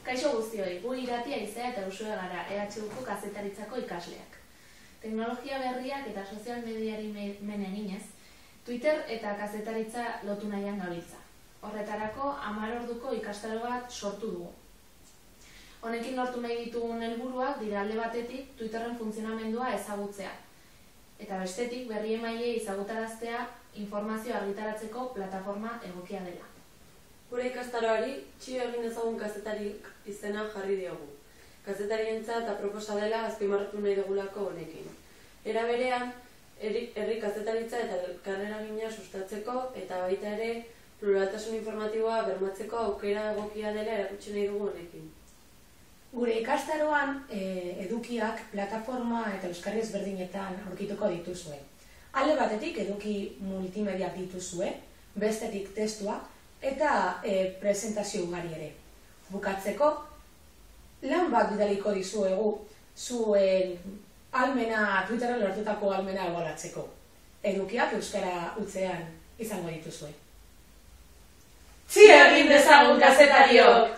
Kaixo guztioi, gu Iratia Izea eta Usue gara EHUko kazetaritzako ikasleak. Teknologia berriak eta sozial mediari men eginez, Twitter eta kazetaritza lotu nahian gabiltza. Horretarako 10 orduko ikastaro bat sortu dugu. Honekin lortu nahi ditugun helburuak dira alde batetik Twitterren funtzionamendua ezagutzea. Eta bestetik berri emailei ezagutaraztea informazio argitaratzeko plataforma egokia dela. Gure ikastaroari txio egin ezagun kazetarik izena jarri diogu. Kazetarientzat aproposa dela azpimarratu nahi dugulako honekin. Era berean, herri kazetaritza eta elkarreragina sustatzeko eta baita ere pluraltasun informatiboa bermatzeko aukera egokia dela erakutsi nahi dugu honekin. Gure ikastaroan edukiak plataforma eta euskarri ezberdinetan aurkituko dituzue. Alde batetik eduki multimediak dituzue, bestetik testua eta presentazio ugari ere. Bukatzeko, lan bat bidaliko dizuegu zuen almena, Twitterren lortutako almena ebaluatzeko. Edukiak euskara hutsean izango dituzue. Txio egin dezagun kazetariok!